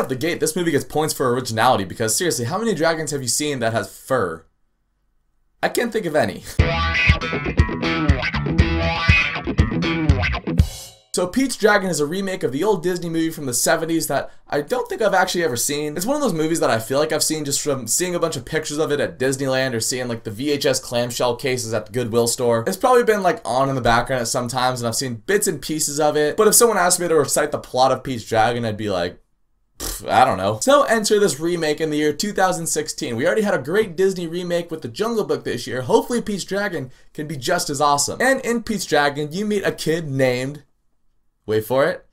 off the gate, this movie gets points for originality because seriously, how many dragons have you seen that has fur? I can't think of any. So Pete's Dragon is a remake of the old Disney movie from the 70s that I don't think I've actually ever seen. It's one of those movies that I feel like I've seen just from seeing a bunch of pictures of it at Disneyland or seeing like the VHS clamshell cases at the Goodwill store. It's probably been like on in the background at some times and I've seen bits and pieces of it. But if someone asked me to recite the plot of Pete's Dragon, I'd be like, I don't know. So enter this remake in the year 2016. We already had a great Disney remake with The Jungle Book this year. Hopefully Pete's Dragon can be just as awesome. And in Pete's Dragon, you meet a kid named, wait for it,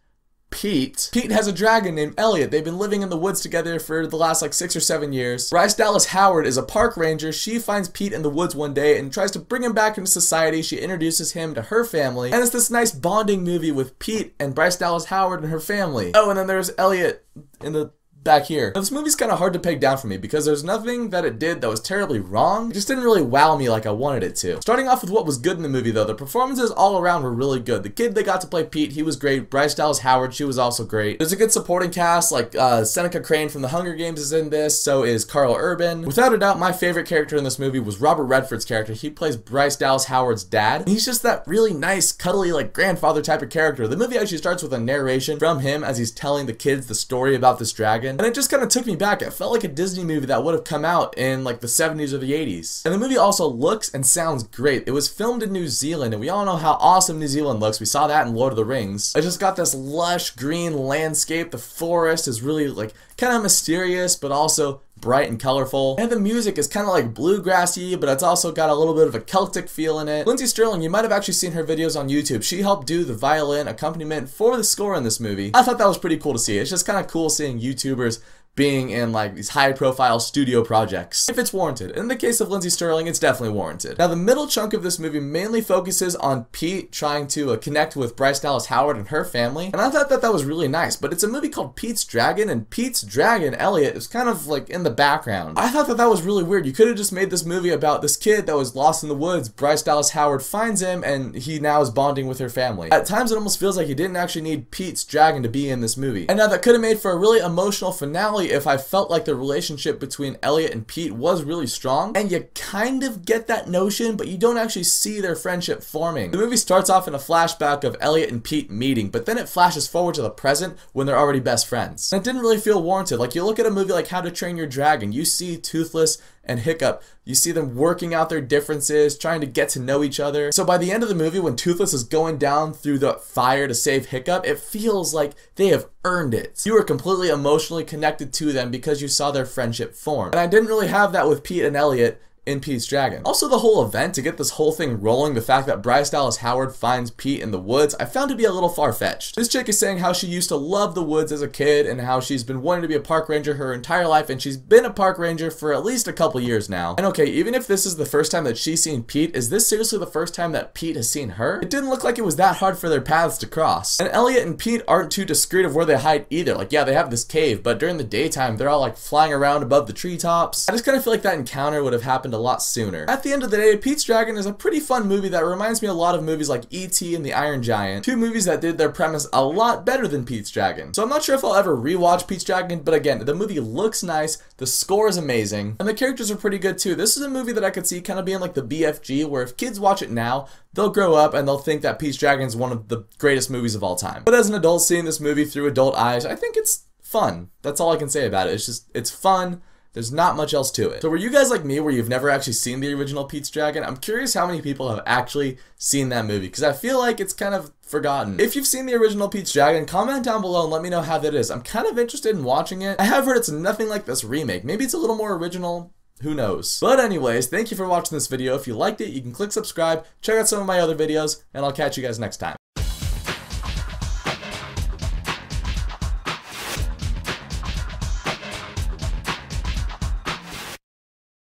Pete. Pete has a dragon named Elliot. They've been living in the woods together for the last like 6 or 7 years. Bryce Dallas Howard is a park ranger. She finds Pete in the woods one day and tries to bring him back into society. She introduces him to her family. And it's this nice bonding movie with Pete and Bryce Dallas Howard and her family. Oh, and then there's Elliot in the back here. Now, this movie's kind of hard to peg down for me because there's nothing that it did that was terribly wrong. It just didn't really wow me like I wanted it to. Starting off with what was good in the movie though, the performances all around were really good. The kid that got to play Pete, he was great. Bryce Dallas Howard, she was also great. There's a good supporting cast, like Seneca Crane from The Hunger Games is in this, so is Carl Urban. Without a doubt, my favorite character in this movie was Robert Redford's character. He plays Bryce Dallas Howard's dad. He's just that really nice, cuddly, like grandfather type of character. The movie actually starts with a narration from him as he's telling the kids the story about this dragon, and it just kind of took me back. It felt like a Disney movie that would have come out in like the 70s or the 80s. And the movie also looks and sounds great. It was filmed in New Zealand, and we all know how awesome New Zealand looks. We saw that in Lord of the Rings. It just got this lush green landscape. The forest is really like kind of mysterious, but also bright and colorful. And the music is kind of like bluegrassy, but it's also got a little bit of a Celtic feel in it. Lindsay Sterling, you might have actually seen her videos on YouTube. She helped do the violin accompaniment for the score in this movie. I thought that was pretty cool to see. It's just kind of cool seeing YouTubers being in like these high profile studio projects, if it's warranted. In the case of Lindsay Sterling, it's definitely warranted. Now the middle chunk of this movie mainly focuses on Pete trying to connect with Bryce Dallas Howard and her family, and I thought that was really nice, but it's a movie called Pete's Dragon, and Pete's dragon, Elliot, is kind of like in the background. I thought that was really weird. You could have just made this movie about this kid that was lost in the woods. Bryce Dallas Howard finds him and he now is bonding with her family. At times it almost feels like you didn't actually need Pete's dragon to be in this movie. And now that could have made for a really emotional finale if I felt like the relationship between Elliot and Pete was really strong, and you kind of get that notion, but you don't actually see their friendship forming. The movie starts off in a flashback of Elliot and Pete meeting, but then it flashes forward to the present when they're already best friends. And it didn't really feel warranted. Like, you look at a movie like How to Train Your Dragon, you see Toothless and Hiccup, you see them working out their differences, trying to get to know each other. So by the end of the movie, when Toothless is going down through the fire to save Hiccup, it feels like they have earned it. You are completely emotionally connected to them because you saw their friendship form. And I didn't really have that with Pete and Elliot in Pete's Dragon. Also, the whole event, to get this whole thing rolling, the fact that Bryce Dallas Howard finds Pete in the woods, I found to be a little far-fetched. This chick is saying how she used to love the woods as a kid and how she's been wanting to be a park ranger her entire life, and she's been a park ranger for at least a couple years now. And okay, even if this is the first time that she's seen Pete, is this seriously the first time that Pete has seen her? It didn't look like it was that hard for their paths to cross. And Elliot and Pete aren't too discreet of where they hide either. Like, yeah, they have this cave, but during the daytime, they're all like flying around above the treetops. I just kind of feel like that encounter would have happened a lot sooner. At the end of the day, Pete's Dragon is a pretty fun movie that reminds me a lot of movies like E.T. and The Iron Giant, two movies that did their premise a lot better than Pete's Dragon. So I'm not sure if I'll ever rewatch Pete's Dragon, but again, the movie looks nice, the score is amazing, and the characters are pretty good too. This is a movie that I could see kind of being like the BFG, where if kids watch it now, they'll grow up and they'll think that Pete's Dragon is one of the greatest movies of all time. But as an adult seeing this movie through adult eyes, I think it's fun. That's all I can say about it. It's fun. There's not much else to it. So were you guys like me where you've never actually seen the original Pete's Dragon? I'm curious how many people have actually seen that movie, because I feel like it's kind of forgotten. If you've seen the original Pete's Dragon, comment down below and let me know how that is. I'm kind of interested in watching it. I have heard it's nothing like this remake. Maybe it's a little more original. Who knows? But anyways, thank you for watching this video. If you liked it, you can click subscribe, check out some of my other videos, and I'll catch you guys next time.